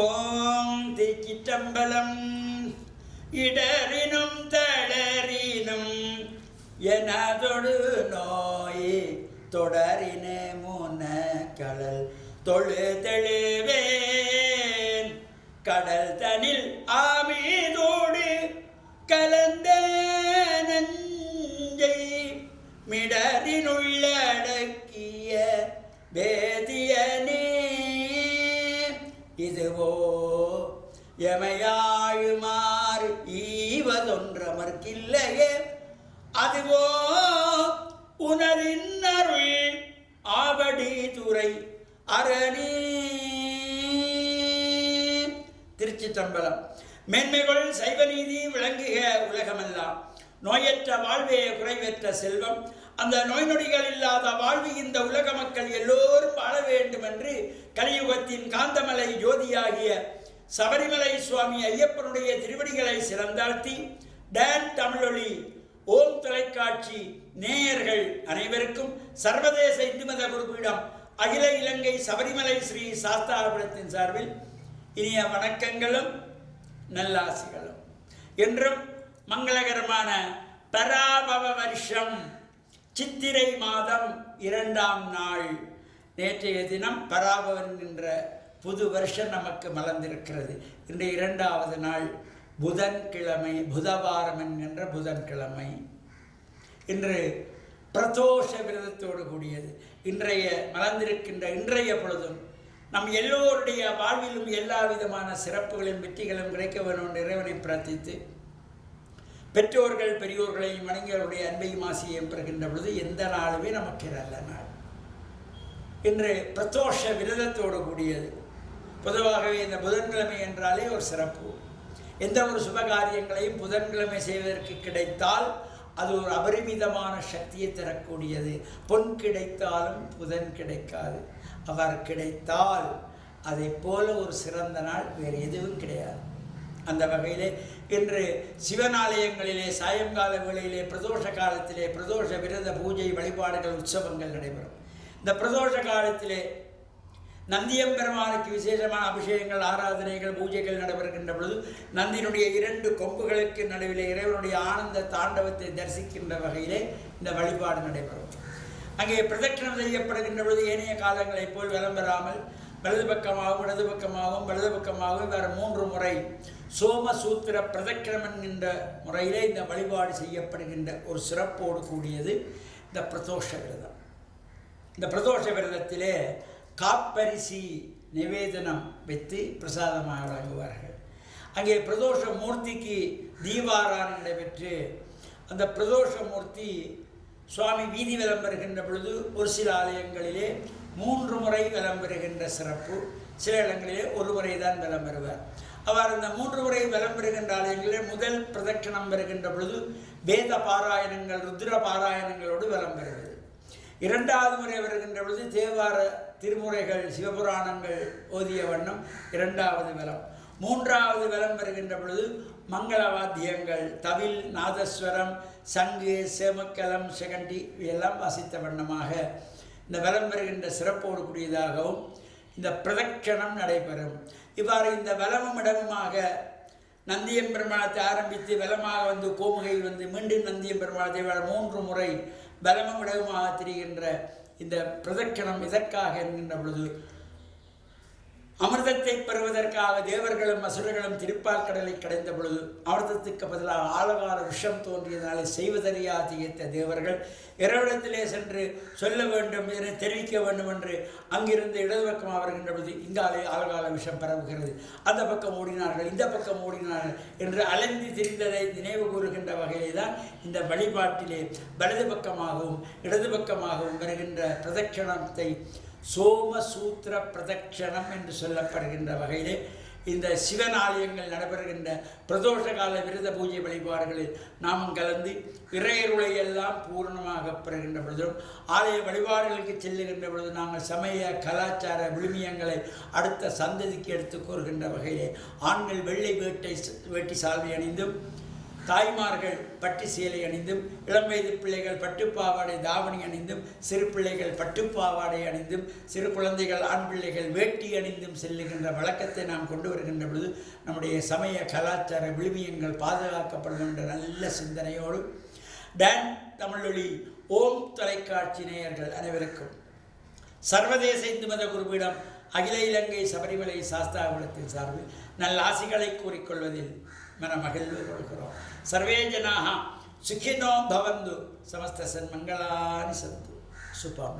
ஓம் திருச்சிற்றம்பலம். இடரினும் தளரினும் எனதொடு நோய் தொடரின முன கடல் தொழுதெழுவேன். கடல் தனில் ஆமீதோடு கலந்த நஞ்சை மிடரினுள்ளடக்கிய வேதியனே. இதுவோ எமையாழுமாறு ஈவதொன்றமர்க்கில்லையே, அதுவோ உனதின் அருள் ஆவடி துறை அரணி. திருச்சிற்றம்பலம். மேன்மைகள் சைவநீதி விளங்குக உலகமெல்லாம். நோயற்ற வாழ்வே குறைவற்ற செல்வம். அந்த நோய் நொடிகள் இல்லாத வாழ்வு இந்த உலக மக்கள் எல்லோரும் வாழ வேண்டும் என்று கலியுகத்தின் காந்தமலை ஜோதியாகிய சபரிமலை சுவாமி ஐயப்பனுடைய திருவடிகளை சிறந்தாழ்த்தி டான் தமிழொலி ஓம் தொலைக்காட்சி நேயர்கள் அனைவருக்கும் சர்வதேச இந்து மத குருபீடம் அகில இலங்கை சபரிமலை ஸ்ரீ சாஸ்தாபுரத்தின் சார்பில் இனிய வணக்கங்களும் நல்லாசிகளும். என்றும் மங்களகரமான பராபவ வருஷம் சித்திரை மாதம் 2ஆம் நாள் நேற்றைய தினம் பராபவன் என்ற புது வருஷம் நமக்கு மலர்ந்திருக்கிறது. இன்றைய 2வது நாள் புதன்கிழமை, புதவாரம் என்கின்ற புதன்கிழமை. இன்று பிரதோஷ விரதத்தோடு கூடியது. மலர்ந்திருக்கின்ற இன்றைய பொழுதும் நம் எல்லோருடைய வாழ்விலும் எல்லா விதமான சிறப்புகளும் வெற்றிகளும் கிடைக்க வேண்டும் என்று இறைவனை பிரார்த்தித்து பெற்றோர்கள் பெரியோர்களையும் வணங்கியவருடைய அன்பையும் ஆசையையும் பெறுகின்ற பொழுது எந்த நாளுமே நமக்கு நல்ல நாள். இன்று பிரதோஷ விரதத்தோடு கூடியது. பொதுவாகவே இந்த புதன்கிழமை என்றாலே ஒரு சிறப்பு. எந்த ஒரு சுபகாரியங்களையும் புதன்கிழமை செய்வதற்கு கிடைத்தால் அது ஒரு அபரிமிதமான சக்தியை தரக்கூடியது. பொன் கிடைத்தாலும் புதன் கிடைக்காது. அவர் கிடைத்தால் அதை போல ஒரு சிறந்த நாள் வேறு எதுவும் கிடையாது. அந்த வகையிலே இன்று சிவனாலயங்களிலே சாயங்கால வேளையிலே பிரதோஷ காலத்திலே பிரதோஷ விரத பூஜை வழிபாடுகள் உற்சவங்கள் நடைபெறும். இந்த பிரதோஷ காலத்திலே நந்தியம்பெருமானுக்கு விசேஷமான அபிஷேகங்கள் ஆராதனைகள் பூஜைகள் நடைபெறுகின்ற பொழுது நந்தியினுடைய 2 கொம்புகளுக்கு நடுவிலே இறைவனுடைய ஆனந்த தாண்டவத்தை தரிசிக்கின்ற வகையிலே இந்த வழிபாடு நடைபெறும். அங்கே பிரதட்சணம் செய்யப்படுகின்ற பொழுது ஏனைய காலங்களைப் போல் விளம்பெறாமல் வலது பக்கமாகவும் இடது பக்கமாகவும் வலது பக்கமாகவும் வேறு 3 முறை சோமசூத்திர பிரதட்சணம் என்கின்ற முறையிலே இந்த வழிபாடு செய்யப்படுகின்ற ஒரு சிறப்போடு கூடியது இந்த பிரதோஷ விரதம். இந்த பிரதோஷ விரதத்திலே காப்பரிசி நிவேதனம் வைத்து பிரசாதமாக வழங்குவார்கள். அங்கே பிரதோஷ மூர்த்திக்கு தீபாராதனை நடைபெற்று அந்த பிரதோஷ மூர்த்தி சுவாமி வீதி வலம் வருகின்ற பொழுது ஒரு சில ஆலயங்களிலே 3 முறை வலம் வருகின்ற சிறப்பு, சில இடங்களிலே 1 முறை தான் வலம் வருவார். அவர் அந்த 3 முறை வலம் வருகின்ற ஆலயங்களிலே முதல் பிரதட்சணம் வருகின்ற பொழுது வேத பாராயணங்கள் ருத்ர பாராயணங்களோடு வலம் வருகிறது. 2வது முறை வருகின்ற பொழுது தேவார திருமுறைகள் சிவபுராணங்கள் ஓதிய வண்ணம் 2வது வலம். 3வது வலம் வருகின்ற பொழுது மங்கள வாத்தியங்கள் தவில் நாதஸ்வரம் சங்கு சேமக்கலம் செகண்டி இவையெல்லாம் வாசித்த வண்ணமாக இந்த வலம் வருகின்ற சிறப்போடு கூடியதாகவும் இந்த பிரதட்சணம் நடைபெறும். இவ்வாறு இந்த வலமும் இடமுமாக நந்தியம்பெருமானத்தை ஆரம்பித்து வலமாக வந்து கோமுகை வந்து மீண்டும் நந்தியம்பெருமானத்தை 3 முறை வலமும் இடமுமாக திரிகின்ற இந்த பிரதட்சணம் இதற்காக என்கின்ற பொழுது அமிர்தத்தை பெறுவதற்காக தேவர்களும் அசுரர்களும் திருப்பால் கடலை கடைந்த பொழுது அமிர்தத்துக்கு பதிலாக ஆழகால விஷம் தோன்றியதனாலே செய்வதறியா திகைத்த தேவர்கள் இறைவனத்திலே சென்று சொல்ல வேண்டும் என தெரிவிக்க வேண்டும் என்று அங்கிருந்து இடது பக்கம் வருகின்ற பொழுது இங்காலே ஆழகால விஷம் பரவுகிறது. அந்த பக்கம் ஓடினார்கள், இந்த பக்கம் ஓடினார்கள் என்று அலைந்து திரிந்ததை நினைவு கூறுகின்ற வகையிலே தான் இந்த வழிபாட்டிலே வலது பக்கமாகவும் இடது பக்கமாகவும் வருகின்ற பிரதட்சணத்தை சோமசூத்திர பிரதட்சணம் என்று சொல்லப்படுகின்ற வகையிலே இந்த சிவன் ஆலயங்கள் நடைபெறுகின்ற பிரதோஷ கால விரத பூஜை வழிபாடுகளில் நாமும் கலந்து இறையருளை எல்லாம் பூர்ணமாக பெறுகின்ற பொழுதும் ஆலய வழிபாடுகளுக்கு செல்லுகின்ற பொழுது நாங்கள் சமய கலாச்சார விழுமியங்களை அடுத்த சந்ததிக்கு எடுத்து கூறுகின்ற வகையிலே ஆண்கள் வெள்ளை வேட்டி சால்வை அணிந்தும் தாய்மார்கள் பட்டு சேலை அணிந்தும், இளம் வயது பிள்ளைகள் பட்டுப்பாவாடை தாவணி அணிந்தும், சிறு பிள்ளைகள் பட்டுப்பாவாடை அணிந்தும், சிறு குழந்தைகள் ஆண் பிள்ளைகள் வேட்டி அணிந்தும் செல்லுகின்ற வழக்கத்தை நாம் கொண்டு வருகின்ற பொழுது நம்முடைய சமய கலாச்சார விழுமியங்கள் பாதுகாக்கப்படும் என்ற நல்ல சிந்தனையோடு டான் தமிழொலி ஓம் தொலைக்காட்சி நேயர்கள் அனைவருக்கும் சர்வதேச இந்து மத குருபீடம் அகில இலங்கை சபரிமலை சாஸ்தாகுலத்தின் சார்பில் நல்ல ஆசிகளை கூறிக்கொள்வதில் மனமகிழ்வு கொள்கிறோம். சர்வே ஜனாக சுகினோ பவந்து, சமஸ்த சன்மங்களானி சந்து. சுபம்.